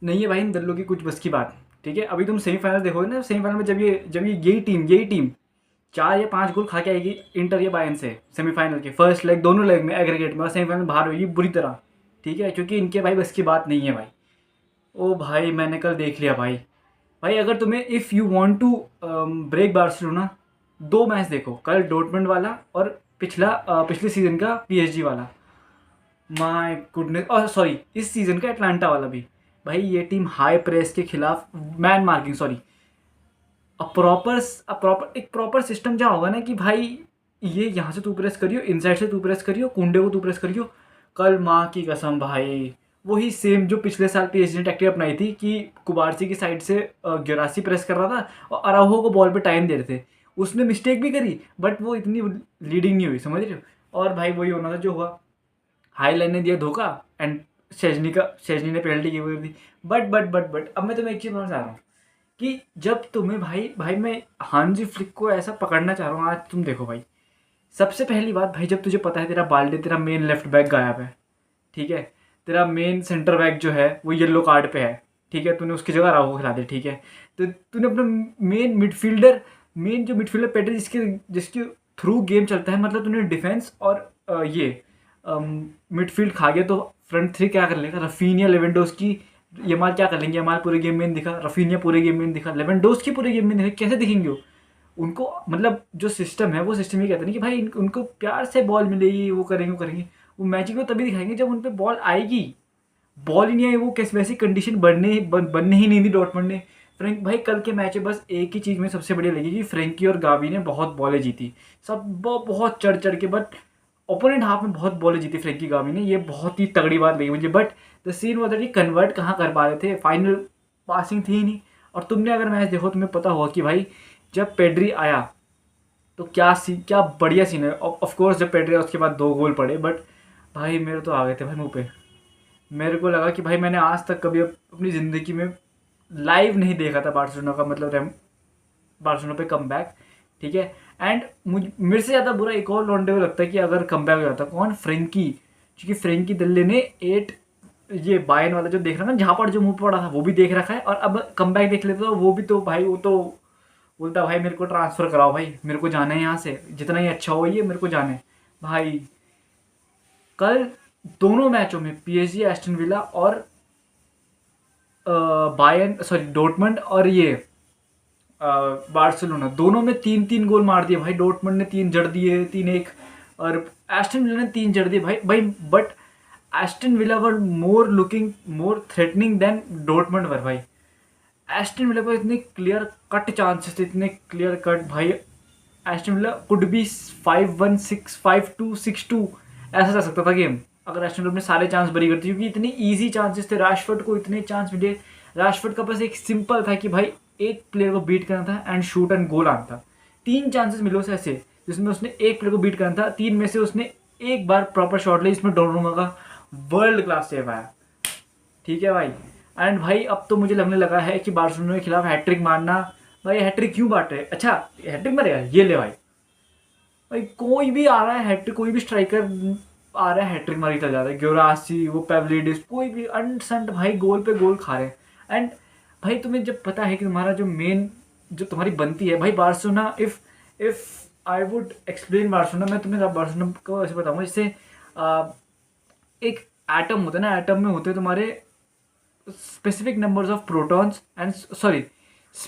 नहीं है भाई इन दल्लों की कुछ बस की बात। ठीक है, अभी तुम सेमीफाइनल देखोगे ना, सेमीफाइनल में जब ये यही टीम 4 या 5 गोल खा के आएगी इंटर या बायर्न से सेमीफाइनल के फर्स्ट लेग, दोनों लेग में एग्रीगेट में, और सेमीफाइनल बाहर होगी बुरी तरह। ठीक है, क्योंकि इनके भाई बस की बात नहीं है भाई। ओ भाई मैंने कल देख लिया भाई। भाई अगर तुम्हें if you want to break Barcelona, 2 match देखो, कल डॉर्टमुंड वाला और पिछले सीज़न का पीएसजी वाला। माय गुडनेस, और सॉरी इस सीज़न का एटलांटा वाला भी। भाई ये टीम हाई प्रेस के खिलाफ मैन मार्किंग, सॉरी एक प्रॉपर सिस्टम जहाँ होगा ना कि भाई ये यहाँ से तू प्रेस करियो, इनसाइड से तू प्रेस करियो, कुंडे को तू प्रेस करियो। कल माँ की कसम भाई वही सेम जो पिछले साल पीएसजी ने टैक्टिक अपनाई थी कि कुबारसी की साइड से गिरासी प्रेस कर रहा था और अराउहो को बॉल पे टाइम दे रहे थे। उसने मिस्टेक भी करी बट वो इतनी लीडिंग नहीं हुई, समझ रहे हो। और भाई वही होना था जो हुआ। हाई लाइन ने दिया धोखा एंड शेजनी ने पेनल्टी की हुई थी। बट अब मैं तुम्हें एक चीज़ बताना चाह रहा हूँ कि जब तुम्हें भाई भाई मैं हांजी फ्लिक को ऐसा पकड़ना चाह रहा हूँ। आज तुम देखो भाई, सबसे पहली बात भाई, जब तुझे पता है तेरा बाल्डे, तेरा मेन लेफ्ट बैक गायब है। ठीक है, तेरा मेन सेंटर बैक जो है वो येलो कार्ड पे है। ठीक है, तूने उसकी जगह राहुल को खिला दिया। ठीक है, तो तूने अपना मेन जो मिडफील्डर पेड्री जिसके जिसके थ्रू गेम चलता है, मतलब तूने डिफेंस और ये मिडफील्ड खा गया। तो फ्रंट थ्री क्या कर लेगा, रफीनिया, लेवेंडोस्की, यमाल क्या कर लेंगे। यमाल पूरे गेम में नहीं दिखा, रफीनिया पूरे गेम में नहीं दिखा, लेवेंडोस्की पूरे गेम में नहीं दिखा, कैसे दिखेंगे वो। उनको मतलब जो सिस्टम है वो सिस्टम ये कहते हैं कि भाई उनको प्यार से बॉल मिलेगी, वो करेंगे। वो मैजिक को तभी दिखाएंगे जब उन पर बॉल आएगी। बॉल ही नहीं आई, वो कैसे वैसी कंडीशन बनने ही नहीं दी डॉर्टमुंड ने। फ्रैंक भाई कल के मैच में बस एक ही चीज़ में सबसे बढ़िया लगी कि फ्रेंकी और गावी ने बहुत बॉलें जीती। सब बहुत चढ़ चढ़ के, बट ओपोनेंट हाफ में बहुत बॉलें जीती फ्रेंकी गावी ने, ये बहुत ही तगड़ी बात लगी मुझे। बट द सीन वो दैट कन्वर्ट कहाँ कर पा रहे थे, फाइनल पासिंग थी ही नहीं। और तुमने अगर मैच देखो तुम्हें पता होगा कि भाई जब पेड्री आया तो क्या बढ़िया सीन है। ऑफ कोर्स जब पेड्री आया उसके बाद 2 गोल पड़े, बट भाई मेरे तो आ गए थे भाई मुंह पे। मेरे को लगा कि भाई मैंने आज तक कभी अपनी ज़िंदगी में लाइव नहीं देखा था बार्सिलोना का, मतलब बार्सिलोना पे कम बैक। ठीक है, एंड मेरे से ज़्यादा बुरा एक और लॉन्डे को लगता है कि अगर कम बैक हो जाता, कौन, फ्रेंकी। क्योंकि फ्रेंकी दल्ले ने 8 ये बायन वाला जो देख रहा ना, जहाँ पर जो मुंह पड़ा था वो भी देख रखा है, और अब कम बैक देख लेते तो वो भी, तो भाई वो तो बोलता भाई मेरे को ट्रांसफ़र कराओ, भाई मेरे को जाना है यहाँ से, जितना ही अच्छा हो ये मेरे को जाना है। भाई कल दोनों मैचों में पीएसजी, एस्टन विला और बायर्न, सॉरी डॉर्टमुंड और ये बार्सिलोना, दोनों में 3-3 गोल मार दिए भाई। डॉर्टमुंड ने 3 जड़ दिए, 3-1, और एस्टन विला ने 3 जड़ दिए भाई। But Aston Villa were more looking more threatening than Dortmund were भाई। एस्टन विला पर इतने क्लियर कट चांसेस थे, इतने क्लियर कट भाई। एस्टन विला कुड बी 5-1, 5-2, 6-2 ऐसा जा सकता था गेम अगर एस्टन विला अपने सारे चांस बरी करती, क्योंकि इतने इजी चांसेस थे। राशफोर्ड को इतने चांस मिले। राशफोर्ड का बस एक सिंपल था कि भाई एक प्लेयर को बीट करना था एंड शूट एंड गोल आना था। 3 चांसेस मिले उसे ऐसे जिसमें उसने एक प्लेयर को बीट करना था, 3 में से उसने एक बार प्रॉपर शॉट लिया, जिसमें डोनारुमा का वर्ल्ड क्लास सेव आया। ठीक है भाई, एंड भाई अब तो मुझे लगने लगा है कि बार्सिलोना के खिलाफ हैट्रिक मारना। भाई हैट्रिक क्यों बांट रहे, अच्छा हैट्रिक मारेगा, ये ले भाई। भाई कोई भी आ रहा है हैट्रिक, कोई भी स्ट्राइकर आ रहा है हैट्रिक मारी चल जा रहा है। ग्योरासी, वो पेवलिडिस, कोई भी अनसंट भाई गोल पे गोल खा रहे हैं। एंड भाई तुम्हें जब पता है कि तुम्हारा जो मेन जो तुम्हारी बनती है भाई Barcelona, if I would explain Barcelona, मैं तुम्हें बार्सिलोना को ऐसे बताऊंगा जैसे एक एटम होता है ना, एटम में होते हैं तुम्हारे specific numbers of protons and sorry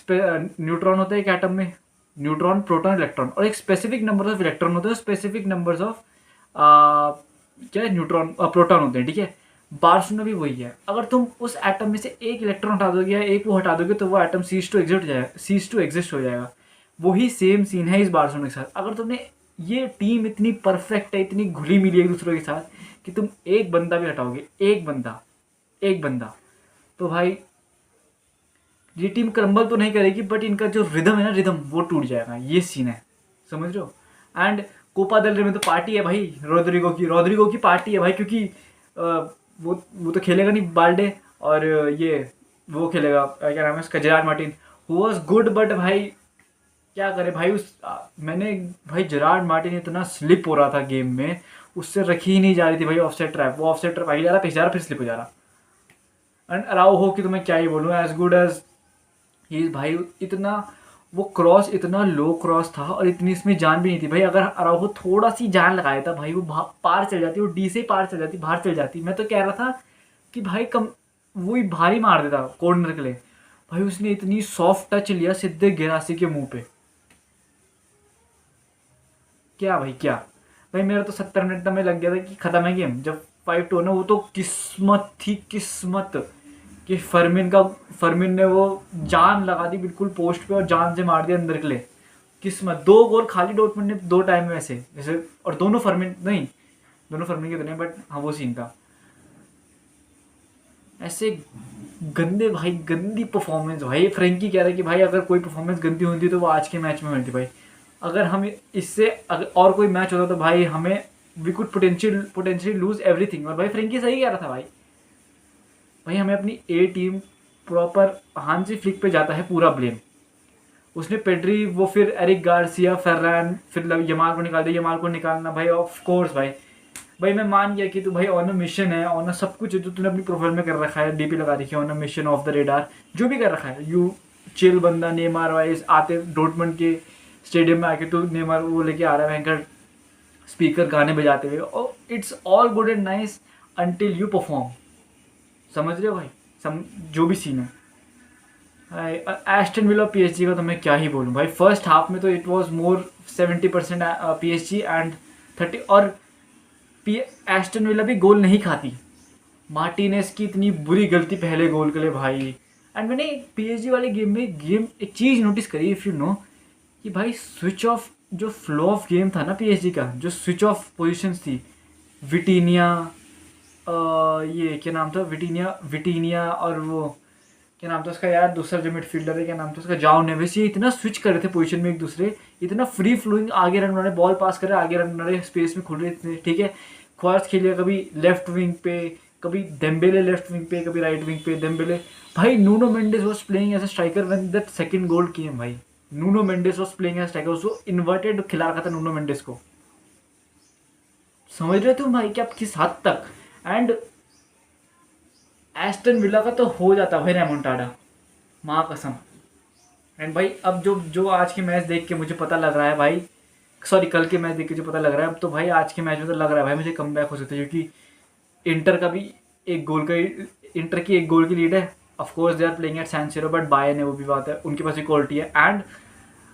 neutron होता है एक एटम में, न्यूट्रॉन, प्रोटॉन, इलेक्ट्रॉन, और एक स्पेसिफिक नंबर ऑफ इलेक्ट्रॉन होते हैं, स्पेसिफिक नंबर्स ऑफ क्या है, न्यूट्रॉन, प्रोटॉन होते हैं। ठीक है, बार्सिलोना भी वही है। अगर तुम उस एटम में से एक इलेक्ट्रॉन हटा दोगे या एक वो हटा दोगे तो वो एटम सीज टू एग्जिस्ट हो जाएगा। वही सेम सीन है इस बार्सिलोना के साथ। अगर तुमने ये टीम इतनी परफेक्ट है, इतनी घुली मिली एक दूसरे के साथ कि तुम एक बंदा भी हटाओगे, एक बंदा, तो भाई ये टीम क्रम्बल तो नहीं करेगी, बट इनका जो रिदम है ना, रिदम वो टूट जाएगा। ये सीन है, समझ रहे हो। एंड कोपा देल रे में तो पार्टी है भाई, रोद्रिगो की पार्टी है भाई, क्योंकि वो तो खेलेगा नहीं बाल्डे, और ये वो खेलेगा क्या नाम है उसका, Gerrard Martin, who was good, but भाई क्या करे भाई मैंने भाई जेरार्ड मार्टिन इतना स्लिप हो रहा था गेम में, उससे रखी ही नहीं जा रही थी भाई ऑफसाइड ट्रैप। वो ऑफसाइड ट्रैप आगे जा रहा, पीछे जा रहा, फिर स्लिप हो जा रहा। एंड अराउहो की तो मैं क्या ही बोलूँ, एज गुड एज ही भाई। इतना वो क्रॉस इतना लो क्रॉस था और इतनी इसमें जान भी नहीं थी भाई। अगर अराउहो थोड़ा सी जान लगाया था भाई, वो पार चल जाती, वो डी से पार चल जाती, बाहर चल जाती। मैं तो कह रहा था कि भाई कम वही भारी मार देता कॉर्नर के लिए। भाई उसने इतनी सॉफ्ट टच लिया सीधे गिरासी के मुंह पे। क्या भाई क्या। भाई मेरा तो 70 मिनट में लग गया था कि खत्म है गेम। जब 5-2 ना, वो तो किस्मत थी, किस्मत कि फर्मिन ने वो जान लगा दी बिल्कुल पोस्ट पे और जान से मार दिया अंदर के लिए। किस्मत। 2 गोल खाली डॉर्टमुंड ने 2 टाइम में ऐसे जैसे, और दोनों फर्मिन नहीं, दोनों फर्मिन के तो नहीं, बट हाँ वो सीन था ऐसे गंदे भाई, गंदी परफॉर्मेंस भाई। फ्रेंकी कह रहा है कि भाई अगर कोई परफॉर्मेंस गंदी होती तो वो आज के मैच में मिलती भाई। अगर हम इससे अगर और कोई मैच होता तो भाई हमें we could potentially lose everything. और भाई फ्रेंकी सही कह रहा था भाई। भाई हमें अपनी ए टीम प्रॉपर हांसी फ्लिक पे जाता है पूरा ब्लेम। उसने पेड्री, वो फिर एरिक गार्सिया, फेर्रान, फिर यमाल को निकाल दिया। यमाल को निकालना भाई ऑफ कोर्स भाई। भाई मैं मान गया कि तू भाई ऑन अ मिशन है, ऑन अ सब कुछ है जो तूने अपनी प्रोफाइल में कर रखा है, डीपी लगा रखी है, on a mission of the radar, जो भी कर रखा है। यू चिल बंदा। नेमार वाइज आते डॉर्टमुंड के स्टेडियम में आके तू नेमार वो लेके आ रहा है भयंकर स्पीकर गाने बजाते हुए। और it's all good and nice until you perform. समझ रहे हो भाई, जो भी सीन है। एस्टन विला पीएसजी का तो मैं क्या ही बोलूँ भाई। फर्स्ट हाफ में तो it was more 70% PSG and 30। और एस्टन विला भी गोल नहीं खाती। मार्टिनेस की इतनी बुरी गलती पहले गोल के लिए भाई। एंड मैंने पीएसजी वाले गेम में एक चीज़ नोटिस करी, इफ़ यू नो, कि भाई स्विच ऑफ जो फ्लो ऑफ गेम था ना पीएसजी का, जो स्विच ऑफ पोजीशंस थी, विटीनिया, ये क्या नाम था, विटीनिया और वो क्या नाम था उसका यार, दूसरा जो मिडफील्डर है क्या नाम था उसका, जाओ नेवेस, ये इतना स्विच कर रहे थे पोजीशन में एक दूसरे। इतना फ्री फ्लोइंग, आगे रन बना रहे, बॉल पास कर रहे, आगे रन बना रहे, स्पेस में खुल रहे थे। ठीक है, ख्वास खेलिए कभी लेफ्ट विंग पे, कभी डेम्बेले लेफ्ट विंग पे, कभी राइट विंग पे डेम्बेले। भाई Nuno Mendes was playing as a striker when that second goal came भाई। Nuno Mendes was playing as striker, उसको इन्वर्टेड खिला रखा था नूनो मेंडेस को। समझ रहे तुम भाई कि आप किस हद तक। एंड एस्टन विला का तो हो जाता भाई रेमोंटाडा, माँ कसम। एंड भाई अब जो जो आज के मैच देख के मुझे पता लग रहा है भाई, सॉरी कल के मैच देख के जो पता लग रहा है, अब तो भाई आज के मैच में तो लग रहा है भाई मुझे कम बैक हो सकता है। क्योंकि इंटर का भी एक गोल का, इंटर की 1 गोल की लीड है। Of course they are playing at San Siro, but Bayern है, वो भी बात है, उनके पास भी क्वालिटी है। एंड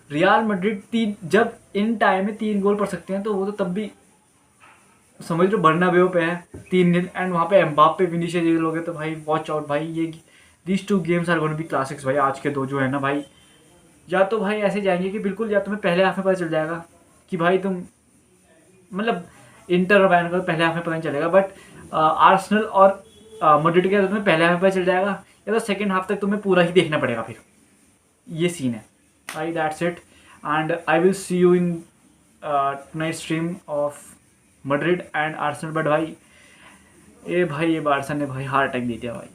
रियल मैड्रिड जब इन टाइम में 3 गोल पड़ सकते हैं तो वो तो तब भी समझ लो बर्नाब्यूओ पे है 3-0। एंड वहाँ पे एम्बाप्पे विनीशियस ये लोग हैं, तो भाई वॉच आउट भाई। ये these 2 games are going to be classics भाई। आज के 2 जो है ना भाई, या तो भाई ऐसे जाएंगे कि बिल्कुल, या तुम्हें पहले हाफ में पता चल जाएगा कि भाई तुम मतलब इंटर और बैन का पहले हाफ में पता नहीं चलेगा, बट आर्सेनल और मैड्रिड का तो तुम्हें पहले हाफ में पता चल जाएगा, या तो सेकेंड हाफ तक तुम्हें पूरा ही देखना पड़ेगा। फिर ये सीन है भाई, that's it. And I will see you in night stream of Madrid and Arsenal. But भाई ये बार्सा ने भाई हार्ट अटैक दे दिया भाई।